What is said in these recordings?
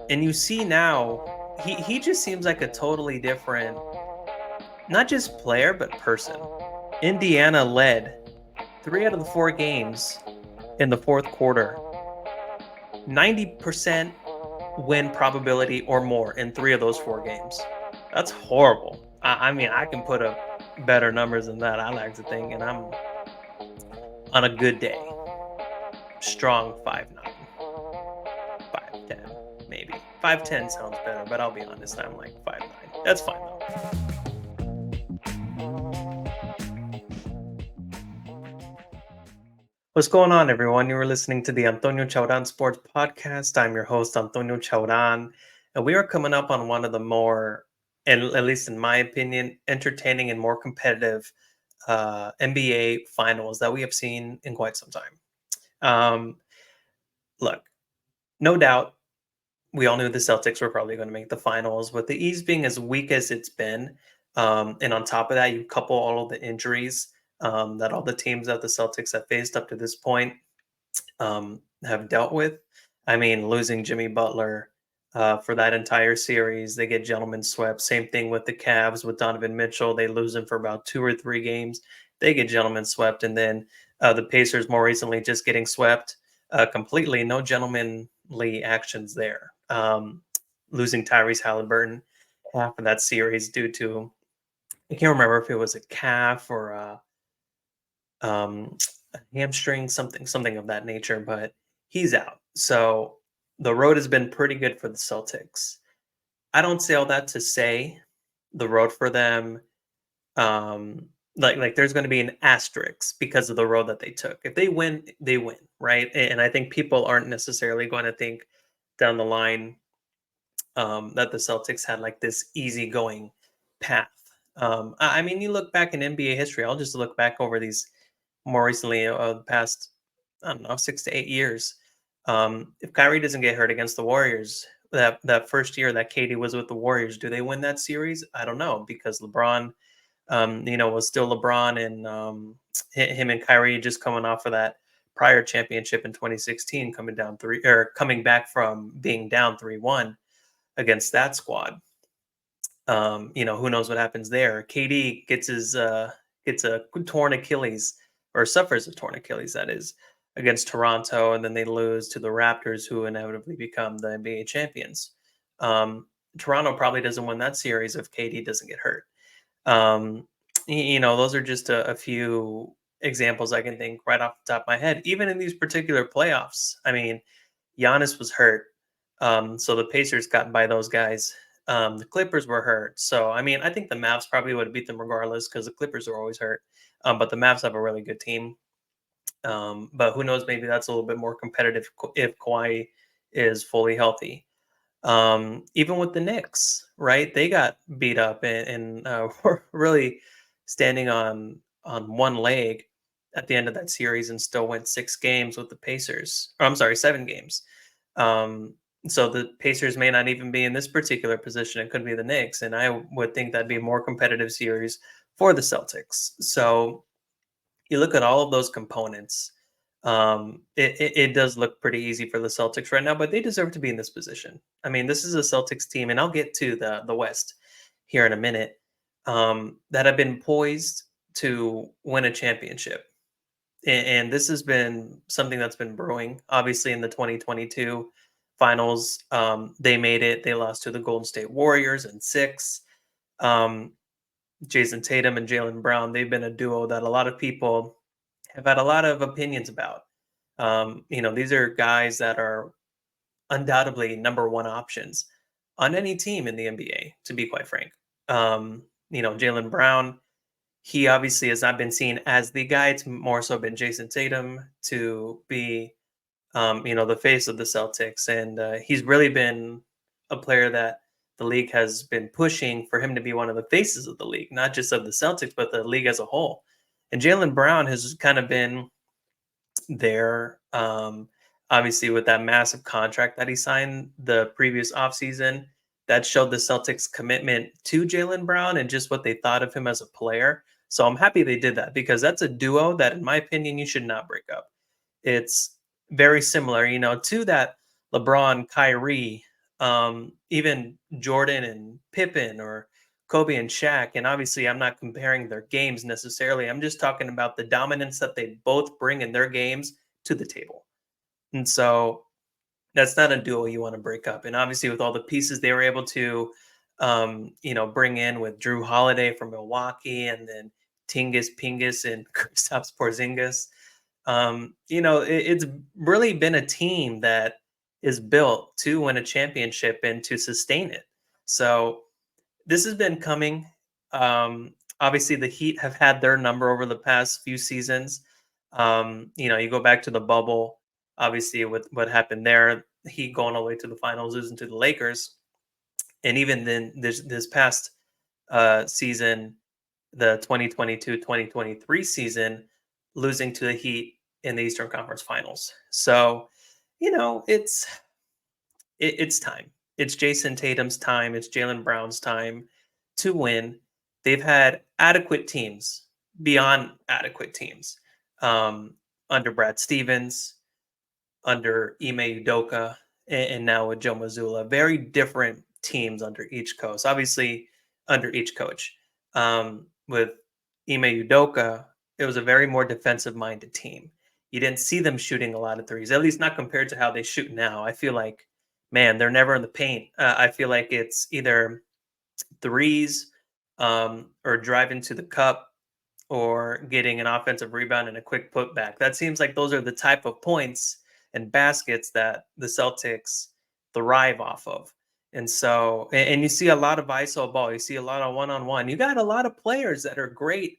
And you see now, he just seems like a totally different, not just player, but person. Indiana led 3 out of the 4 games in the 4th quarter. 90% win probability or more in 3 of those 4 games. That's horrible. I mean, I can put up better numbers than that, I like to think, and I'm on a good day, strong 5'9", 5'10", maybe. 5'10" sounds better, but I'll be honest, I'm like 5'9". That's fine though. What's going on, everyone? You were listening to the Antonio Chauran Sports Podcast. I'm your host, Antonio Chauran, and we are coming up on one of the more, and at least in my opinion, entertaining and more competitive NBA finals that we have seen in quite some time. Um, Look, no doubt, we all knew the Celtics were probably going to make the finals, with the East being as weak as it's been. And on top of that, you couple all of the injuries that all the teams that the Celtics have faced up to this point have dealt with. I mean, losing Jimmy Butler for that entire series, they get gentlemen swept. Same thing with the Cavs with Donovan Mitchell. They lose him for about 2 or 3 games. They get gentlemen swept. And then the Pacers more recently just getting swept completely. No gentlemanly actions there. Losing Tyrese Halliburton half of that series due to, I can't remember if it was a calf or um, a hamstring, something of that nature, but he's out. So the road has been pretty good for the Celtics. I don't say all that to say the road for them, um, like there's going to be an asterisk because of the road that they took. If they win, they win, right? And I think people aren't necessarily going to think down the line that the Celtics had like this easygoing path. I mean, you look back in NBA history. I'll just look back over these more recently, the past, I don't know, 6 to 8 years. If Kyrie doesn't get hurt against the Warriors, that first year that KD was with the Warriors, do they win that series? I don't know, because LeBron, was still LeBron, and him and Kyrie just coming off of that prior championship in 2016, coming back from being down 3-1 against that squad. Who knows what happens there? KD gets a torn Achilles, or suffers a torn Achilles, that is, against Toronto, and then they lose to the Raptors, who inevitably become the NBA champions. Um, Toronto probably doesn't win that series if KD doesn't get hurt. Um, those are just a few examples I can think right off the top of my head. Even in these particular playoffs, I mean, Giannis was hurt, so the Pacers got by those guys. The Clippers were hurt, so I mean, I think the Mavs probably would have beat them regardless because the Clippers are always hurt. But the Mavs have a really good team. But who knows? Maybe that's a little bit more competitive if Kawhi is fully healthy. Even with the Knicks, right? They got beat up and were really standing on one leg at the end of that series and still went 6 games with the Pacers. Or, I'm sorry, 7 games. Um, so the Pacers may not even be in this particular position. It could be the Knicks, and I would think that'd be a more competitive series for the Celtics. So you look at all of those components. It does look pretty easy for the Celtics right now, but they deserve to be in this position. I mean, this is a Celtics team, and I'll get to the West here in a minute, that have been poised to win a championship. And this has been something that's been brewing. Obviously, in the 2022 finals, they made it. They lost to the Golden State Warriors in 6. Um, Jason Tatum and Jalen Brown, they've been a duo that a lot of people have had a lot of opinions about. These are guys that are undoubtedly number one options on any team in the NBA, to be quite frank. Jalen Brown, he obviously has not been seen as the guy. It's more so been Jason Tatum to be, the face of the Celtics. And he's really been a player that the league has been pushing for him to be one of the faces of the league, not just of the Celtics, but the league as a whole. And Jalen Brown has kind of been there. Obviously, with that massive contract that he signed the previous offseason, that showed the Celtics' commitment to Jalen Brown and just what they thought of him as a player. So I'm happy they did that, because that's a duo that, in my opinion, you should not break up. It's very similar, to that LeBron Kyrie even Jordan and Pippen or Kobe and Shaq. And obviously, I'm not comparing their games necessarily. I'm just talking about the dominance that they both bring in their games to the table. And so that's not a duo you want to break up. And obviously, with all the pieces they were able to, bring in with Drew Holiday from Milwaukee, and then Tingus Pingus and Kristaps Porzingis, it's really been a team that is built to win a championship and to sustain it. So this has been coming. Obviously, the Heat have had their number over the past few seasons. You go back to the bubble, obviously, with what happened there, the Heat going all the way to the finals, losing to the Lakers. And even then, this past season, the 2022-2023 season, losing to the Heat in the Eastern Conference Finals. So, it's it's time. It's Jason Tatum's time. It's Jalen Brown's time to win. They've had adequate teams, beyond adequate teams, um, under Brad Stevens, under Ime Udoka, and now with Joe Mazzulla. Very different teams under each coach. Obviously, under each coach. With Ime Udoka, it was a very more defensive-minded team. You didn't see them shooting a lot of threes, at least not compared to how they shoot now. I feel like, man, they're never in the paint. I feel like it's either threes, or driving to the cup, or getting an offensive rebound and a quick putback. That seems like those are the type of points and baskets that the Celtics thrive off of. And so, and you see a lot of ISO ball, you see a lot of one on one. You got a lot of players that are great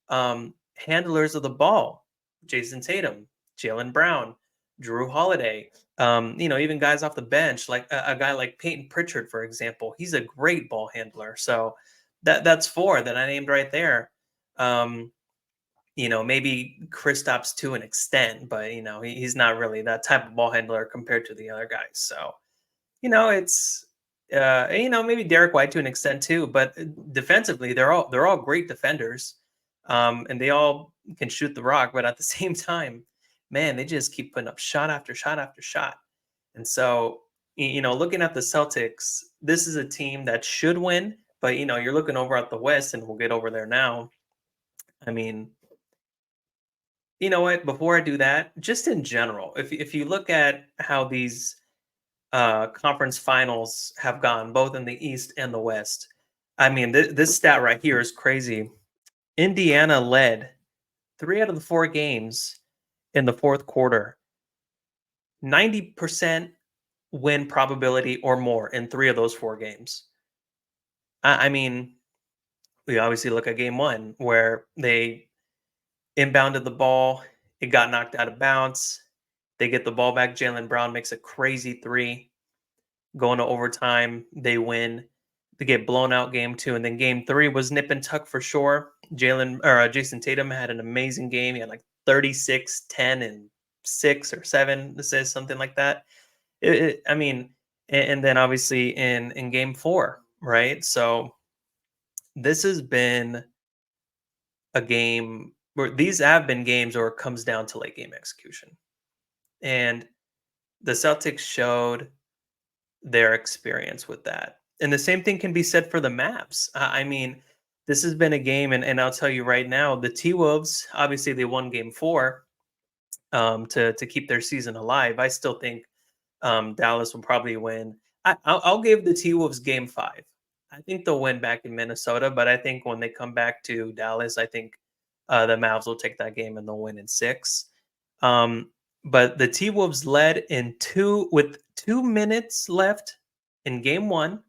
handlers of the ball. Jason Tatum, Jalen Brown, Drew Holiday. Even guys off the bench, like a guy like Peyton Pritchard, for example. He's a great ball handler. So that's four that I named right there. Um, maybe Kristaps to an extent, but he's not really that type of ball handler compared to the other guys. So it's maybe Derek White to an extent too, but defensively they're all great defenders, and they all can shoot the rock. But at the same time, man, they just keep putting up shot after shot after shot. And so looking at the Celtics, this is a team that should win. But you're looking over at the West, and we'll get over there now. I mean, you know what? Before I do that, just in general, if you look at how these conference finals have gone, both in the East and the West, I mean, this stat right here is crazy. Indiana led 3 out of the 4 games in the fourth quarter, 90% win probability or more in 3 of those 4 games. I mean, we obviously look at game one where they inbounded the ball, it got knocked out of bounds. They get the ball back. Jalen Brown makes a crazy three. Going to overtime, they win. They get blown out game two, and then game three was nip and tuck for sure. Jason Tatum had an amazing game. He had like 36, 10, and 6 or 7 assists, something like that. I mean, and then obviously in game four, right? So this has been a game where these have been games where it comes down to late game execution. And the Celtics showed their experience with that. And the same thing can be said for the Mavs. I mean, this has been a game, and I'll tell you right now, the T Wolves, obviously they won game four, to keep their season alive. I still think Dallas will probably win. I'll give the T Wolves game five. I think they'll win back in Minnesota, but I think when they come back to Dallas, I think the Mavs will take that game and they'll win in six. Um, but the T Wolves led with 2 minutes left in game one,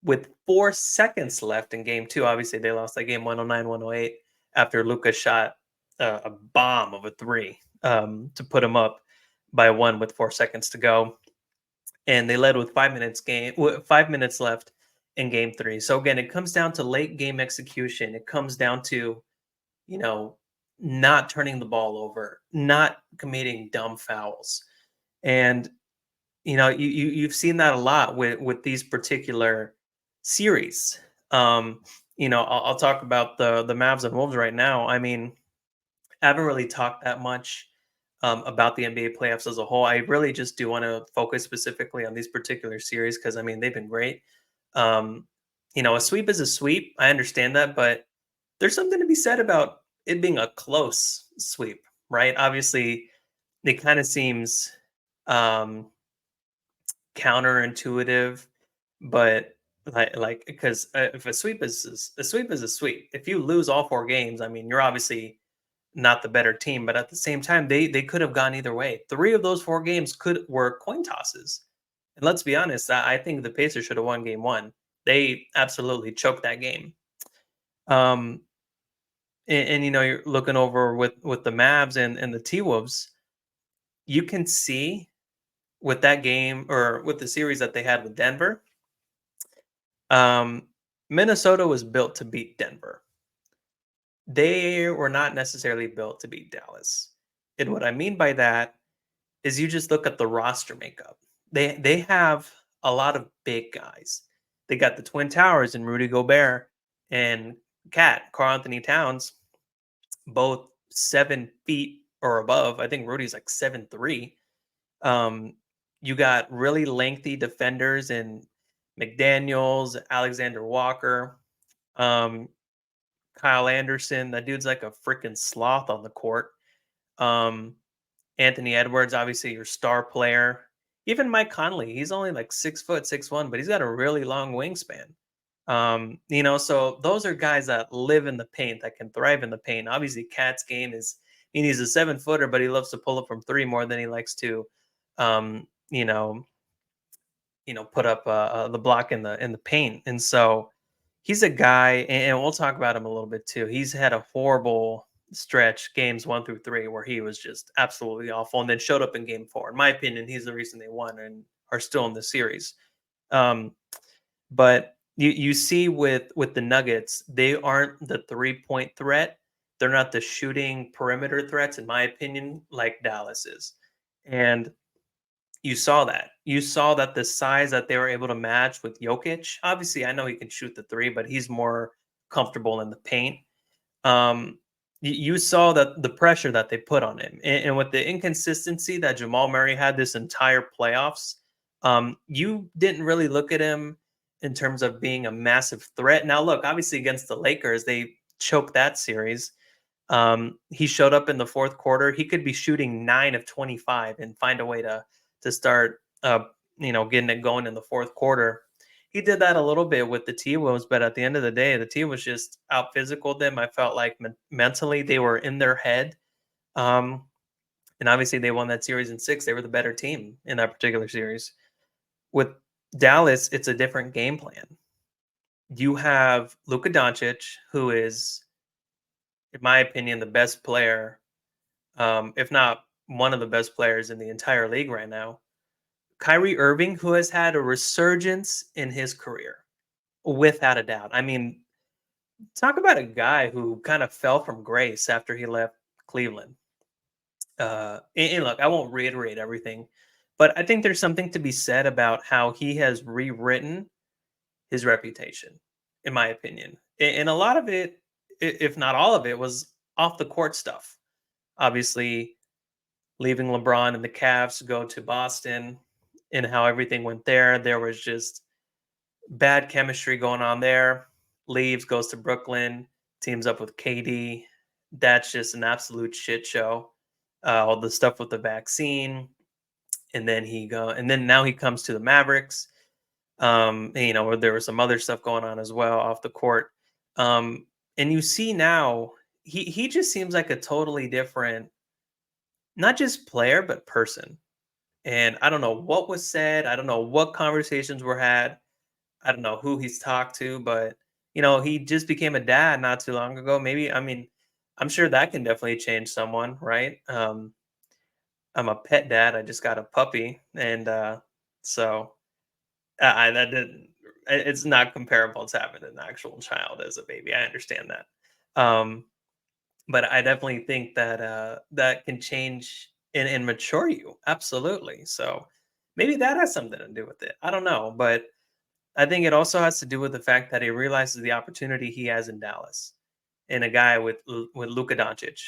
with 4 seconds left in game two. Obviously, they lost that game 109-108 after Luca shot a bomb of a three, to put them up by one with 4 seconds to go. And they led with 5 minutes left in game three. So again, it comes down to late game execution. It comes down to, you know, not turning the ball over, not committing dumb fouls. And you've seen that a lot with these particular series. I'll talk about the Mavs and Wolves right now. I mean, I haven't really talked that much about the NBA playoffs as a whole. I really just do want to focus specifically on these particular series because I mean they've been great. Um, a sweep is a sweep. I understand that, but there's something to be said about it being a close sweep, right? Obviously, it kind of seems um, counterintuitive, but like because if a sweep is a sweep. If you lose all 4 games, I mean you're obviously not the better team, but at the same time, they could have gone either way. 3 of those 4 games could were coin tosses. And let's be honest, I think the Pacers should have won game 1. They absolutely choked that game. Um, and you're looking over with the Mavs and the T-Wolves, you can see with that game or with the series that they had with Denver, um, Minnesota was built to beat Denver. They were not necessarily built to beat Dallas. And what I mean by that is you just look at the roster makeup. They have a lot of big guys. They got the Twin Towers and Rudy Gobert and Carl Anthony Towns, both 7 feet or above. I think Rudy's like 7'3". Um, you got really lengthy defenders in McDaniels, Alexander Walker, um, Kyle Anderson. That dude's like a freaking sloth on the court. Um, Anthony Edwards, obviously your star player. Even Mike Conley, he's only like 6 foot 6'1", but he's got a really long wingspan. So those are guys that live in the paint, that can thrive in the paint. Obviously, Cat's game is, I mean, he's a 7 footer, but he loves to pull up from three more than he likes to, um, you know, put up the block in the paint. And so he's a guy, and we'll talk about him a little bit too. He's had a horrible stretch, games 1 through 3, where he was just absolutely awful, and then showed up in game 4. In my opinion, he's the reason they won and are still in the series. Um, but you see with the Nuggets, they aren't the 3-point threat. They're not the shooting perimeter threats, in my opinion, like Dallas is. And you saw that. You saw that the size that they were able to match with Jokic. Obviously, I know he can shoot the three, but he's more comfortable in the paint. You saw that the pressure that they put on him, and with the inconsistency that Jamal Murray had this entire playoffs, you didn't really look at him in terms of being a massive threat. Now, look, obviously against the Lakers, they choked that series. He showed up in the fourth quarter. He could be shooting 9 of 25 and find a way to start, getting it going in the fourth quarter. He did that a little bit with the T-Wolves, but at the end of the day, the team was just out physical them. I felt like mentally they were in their head. Um, and obviously they won that series in 6. They were the better team in that particular series. With Dallas, it's a different game plan. You have Luka Doncic, who is, in my opinion, the best player, if not one of the best players in the entire league right now. Kyrie Irving, who has had a resurgence in his career, without a doubt. I mean, talk about a guy who kind of fell from grace after he left Cleveland. And look, I won't reiterate everything, but I think there's something to be said about how he has rewritten his reputation, in my opinion. And a lot of it, if not all of it, was off the court stuff. Obviously, leaving LeBron and the Cavs to go to Boston, and how everything went there. There was just bad chemistry going on there. Leaves, goes to Brooklyn, teams up with KD. That's just an absolute shit show. All the stuff with the vaccine, and then now he comes to the Mavericks. Where there was some other stuff going on as well off the court. And you see now he just seems like a totally different, not just player but person. And I don't know what was said. I don't know what conversations were had. I don't know who he's talked to, but he just became a dad not too long ago. Maybe, I mean, I'm sure that can definitely change someone, right? I'm a pet dad. I just got a puppy, and so I that didn't. It's not comparable to having an actual child as a baby. I understand that, but I definitely think that that can change and mature you absolutely. So maybe that has something to do with it. I don't know, but I think it also has to do with the fact that he realizes the opportunity he has in Dallas, and a guy with Luka Doncic.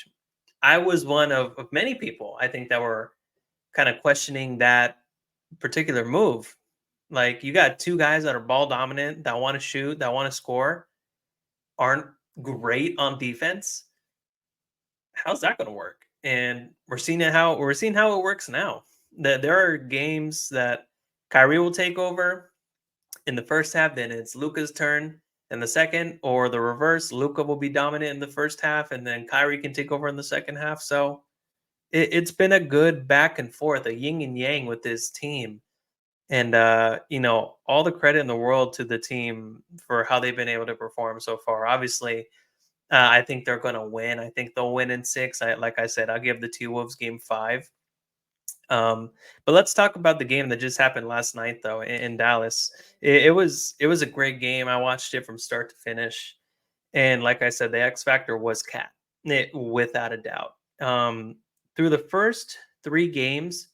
I was one of many people, I think, that were kind of questioning that particular move. Like, you got two guys that are ball dominant, that want to shoot, that want to score, aren't great on defense. How's that going to work? And we're seeing how it works now. That there are games that Kyrie will take over in the first half, then it's Luca's turn in the second, or the reverse. Luca will be dominant in the first half, and then Kyrie can take over in the second half. So it's been a good back and forth, a yin and yang with this team. And all the credit in the world to the team for how they've been able to perform so far. Obviously, I think they're going to win. I think they'll win in six. Like I said, I'll give the T Wolves game five. But let's talk about the game that just happened last night, though, in Dallas. It was a great game. I watched it from start to finish, and like I said, the X factor was Cat, without a doubt. Through the first three games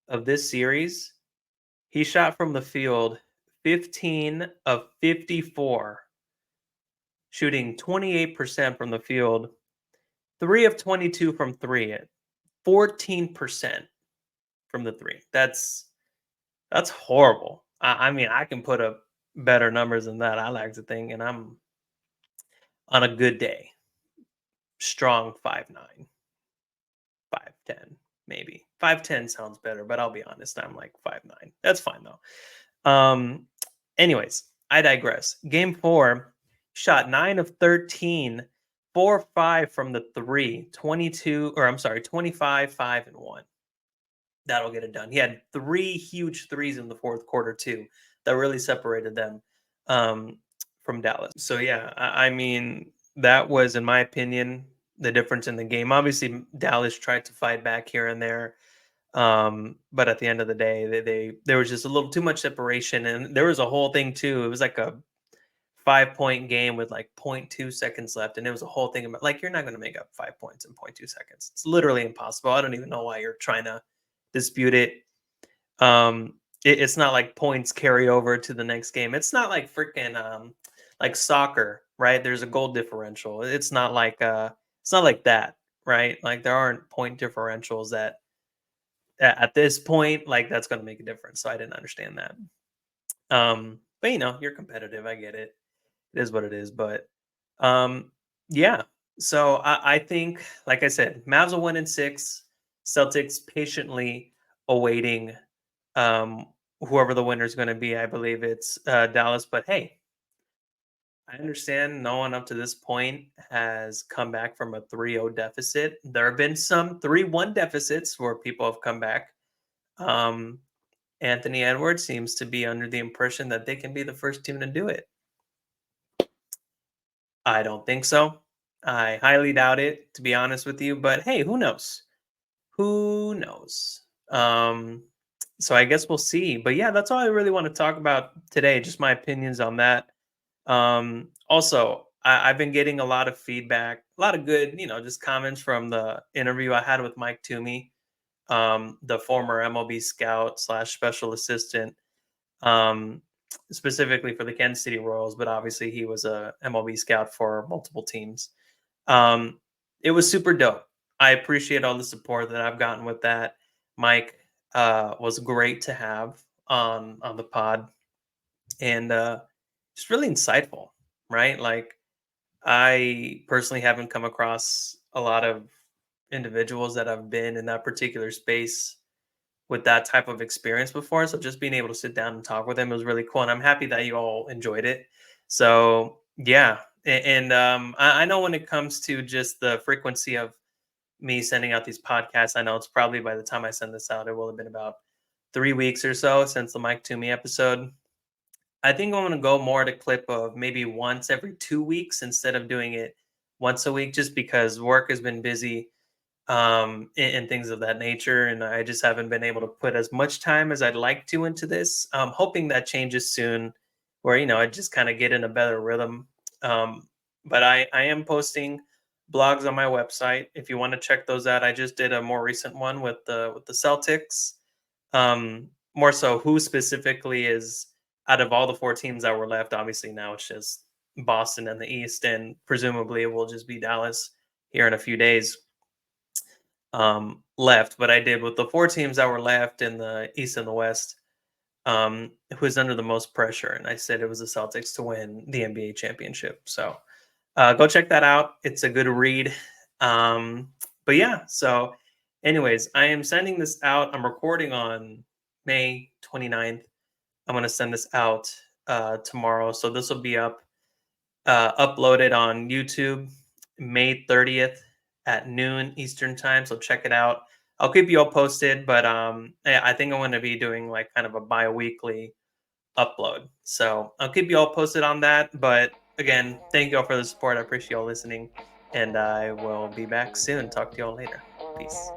of this series, he shot from the field 15 of 54, shooting 28% from the field, 3 of 22 from three, at 14% from the three. That's horrible. I mean, I can put up better numbers than that, I like to think, and I'm on a good day, strong 5'9", 5'10", maybe. 5'10" sounds better, but I'll be honest, I'm like 5'9". That's fine though. Anyways, I digress. Game 4, shot 9 of 13, 4-5 from the three, 22, or I'm sorry, 25, 5 and 1. That'll get it done. He had three huge threes in the fourth quarter too, that really separated them um, from Dallas. So yeah, I mean that was, in my opinion, the difference in the game. Obviously, Dallas tried to fight back here and there, but at the end of the day, they there was just a little too much separation, and there was a whole thing too. It was like a 5 point game with like 0.2 seconds left, and it was a whole thing about, like, you're not going to make up 5 points in 0.2 seconds. It's literally impossible. I don't even know why you're trying to dispute it. It's not like points carry over to the next game. It's not like freaking like soccer, right? There's a goal differential. It's not like that, right? Like, there aren't point differentials that at this point, like, that's going to make a difference. So I didn't understand that. But you're competitive. I get it. It is what it is. But um, yeah. So I think, like I said, Mavs will win in six. Celtics patiently awaiting um, whoever the winner is going to be. I believe it's Dallas. But hey, I understand no one up to this point has come back from a 3-0 deficit. There have been some 3-1 deficits where people have come back. Um, Anthony Edwards seems to be under the impression that they can be the first team to do it. I don't think so. I highly doubt it, to be honest with you. But hey, who knows? Who knows? So I guess we'll see. But yeah, that's all I really want to talk about today. Just my opinions on that. Also, I've been getting a lot of feedback, a lot of good, just comments from the interview I had with Mike Toomey, the former MLB scout slash special assistant, um, specifically for the Kansas City Royals, but obviously he was a MLB scout for multiple teams. Um, it was super dope. I appreciate all the support that I've gotten with that. Mike was great to have on the pod, and just really insightful, right? Like, I personally haven't come across a lot of individuals that have been in that particular space with that type of experience before. So just being able to sit down and talk with him was really cool, and I'm happy that you all enjoyed it. So yeah, and I know when it comes to just the frequency of me sending out these podcasts, I know it's probably, by the time I send this out, it will have been about 3 weeks or so since the Mike Toomey episode. I think I'm gonna go more to clip of maybe once every 2 weeks instead of doing it once a week, just because work has been busy, and things of that nature, and I just haven't been able to put as much time as I'd like to into this. I'm hoping that changes soon, where I just kind of get in a better rhythm. But I am posting blogs on my website if you want to check those out. I just did a more recent one with the Celtics. More so, who specifically is, out of all the four teams that were left. Obviously, now it's just Boston and the East, and presumably it will just be Dallas here in a few days. left, but I did with the 4 teams that were left in the East and the West. Who is under the most pressure? And I said it was the Celtics to win the NBA championship. So go check that out. It's a good read. Um, but yeah, so anyways, I am sending this out. I'm recording on May 29th. I'm going to send this out tomorrow. So this will be uploaded on YouTube May 30th at noon Eastern time. So check it out. I'll keep you all posted, but I think I'm going to be doing like kind of a bi-weekly upload. So I'll keep you all posted on that. But again, thank you all for the support. I appreciate you all listening, and I will be back soon. Talk to you all later. Peace.